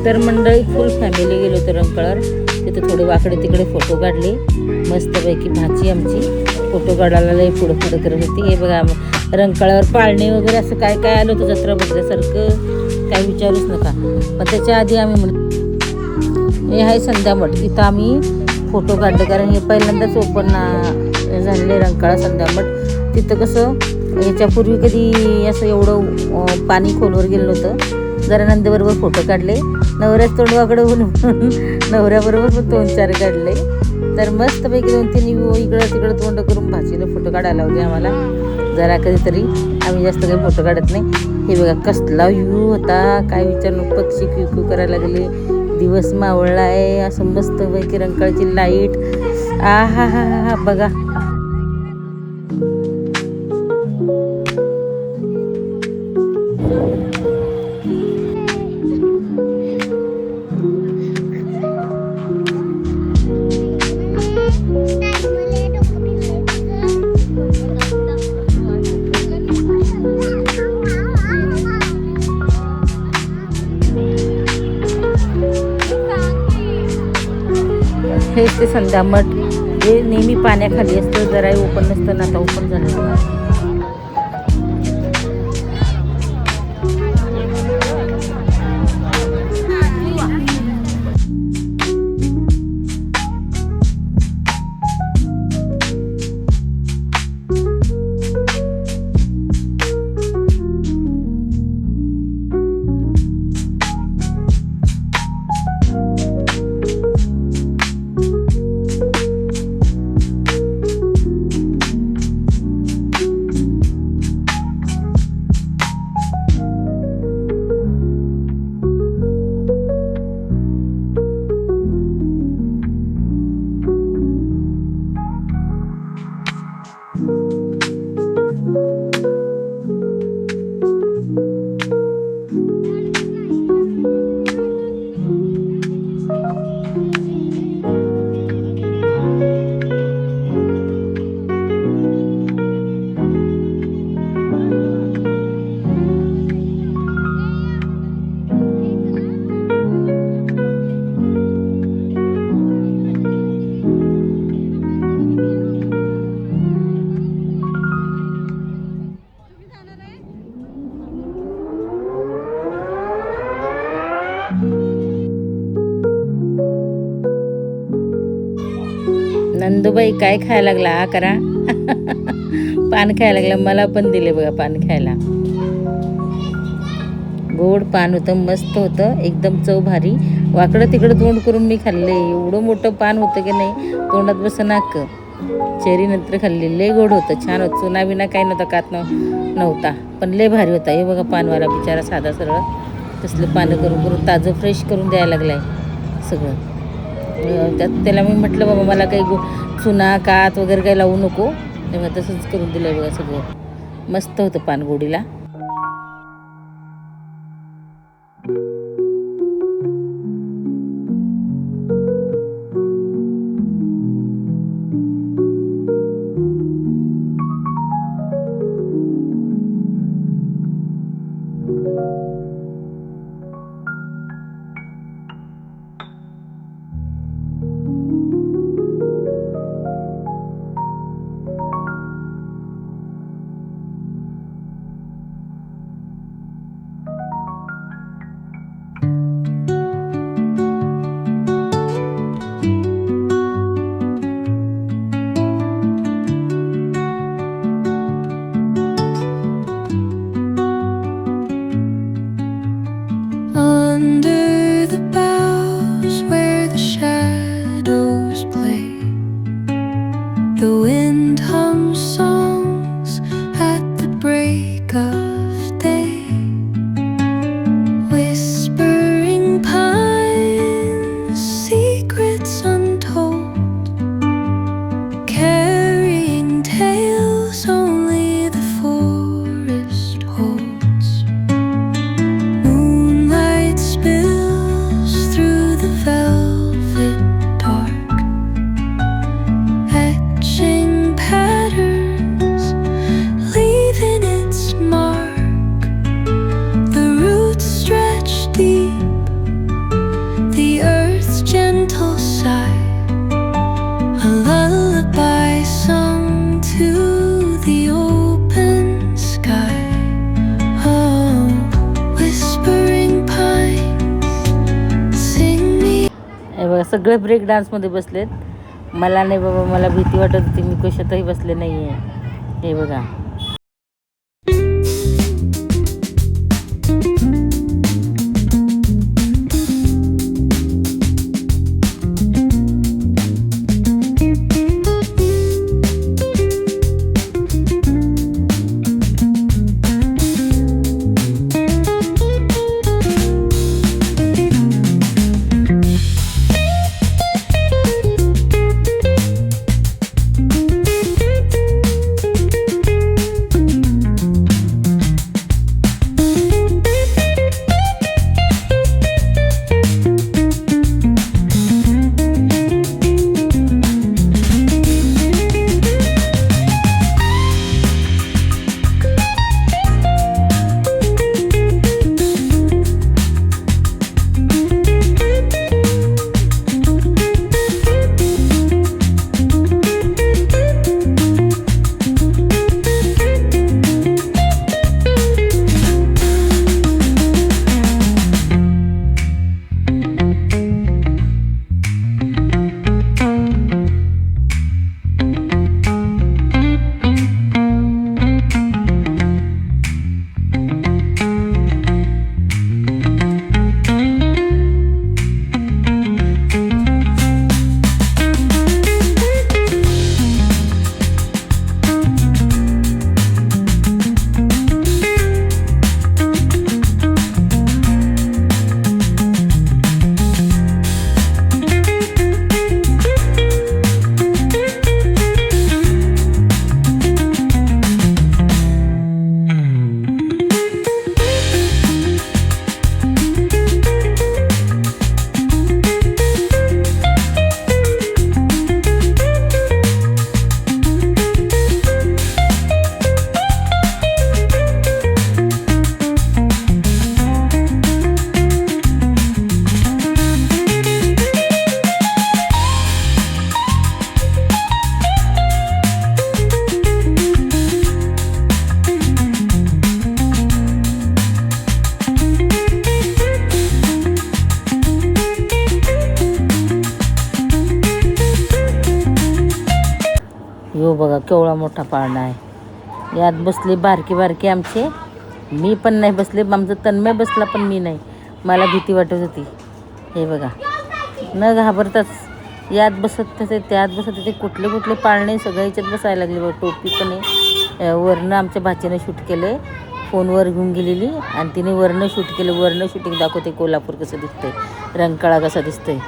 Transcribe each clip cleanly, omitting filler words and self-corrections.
तर मंडळी फुल फॅमिली गेलो होतो रंकाळावर. तिथे थोडे वाकडे तिकडे फोटो काढले. मस्तपैकी भाची आमची फोटो काढायला लई पुढं पुढं करत होती. हे बघा रंकाळावर पाळणे वगैरे असं काय काय आलं होतं जत्रा बघण्यासारखं, काय विचारूच नका. पण त्याच्या आधी आम्ही हे आहे संध्यामठ, इथं आम्ही फोटो काढले कारण हे पहिल्यांदाच ओपन झालेले रंकाळा संध्यामठ. तिथं कसं याच्यापूर्वी कधी असं एवढं पाणी खोलवर गेलं नव्हतं. जरा नंदेबरोबर फोटो काढले, नवऱ्याच तोंडवाकडे होऊन नवऱ्याबरोबर पण 2-4 काढले. तर मस्तपैकी 2-3 इकडं तिकडं तोंड करून भाचीला फोटो काढायला लावले आम्हाला. जरा कधीतरी, आम्ही जास्त काही फोटो काढत नाही. हे बघा कसला व्ह्यू होता, काय विचारू, पक्षी क्यू करायला लागले, दिवस मावळला आहे. असं मस्तपैकी रंकाळची लाईट, आ हा हा हा हा बघा. हेच ते संध्यामठ, हे नेहमी पाण्याखाली असतं, जराही ओपन नसतं ना, आता ओपन झालं. नंदूबाई काय खायला लागला हा करा पान खायला लागला, मला पण दिले बघा पान खायला. गोड पान होतं, मस्त होतं, एकदम चव भारी. वाकडं तिकडं तोंड करून मी खाल्ले, एवढं मोठं पान होतं की नाही तोंडात बसनाक. चेरी नंतर खाल्ली, लय गोड होतं, छान होतं. चुना बिना काही नव्हता, कात नव्हता, पण लय भारी होता. हे बघा पानवाला बिचारा साधा सरळ तसलं पानं करून करून ताजं फ्रेश करून द्यायला लागलाय सगळं. त्यात त्याला मी म्हटलं बाबा मला काही चुना कात वगैरे काही लावू नको, तेव्हा तसंच करून दिलं आहे बघा सगळं. मस्त होतं पान गोडीला. Moonlight spills सगळे ब्रेक डान्समध्ये बसलेत. मला नाही बाबा, मला भीती वाटत होती, मी कशातही बसले नाही आहे. हे बघा. यो बघा केवढा मोठा पाळणा आहे. यात बसले बारके बारके आमचे. मी पण नाही बसले, आमचं तन्मय बसला पण मी नाही, मला भीती वाटत होती. हे बघा, न घाबरताच यात बसत तसे त्यात बसत ते कुठले कुठले पाळणे सगळ्या ह्याच्यात बसायला लागले बघ. टोपी पण आहे. वरनं आमच्या भाचीनं शूट केलं आहे, फोनवर घेऊन गेलेली आणि तिने वरनं शूट केलं. वरनं शूटिंग दाखवते कोल्हापूर कसं दिसतंय, रंकाळा कसा दिसतंय.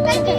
कधी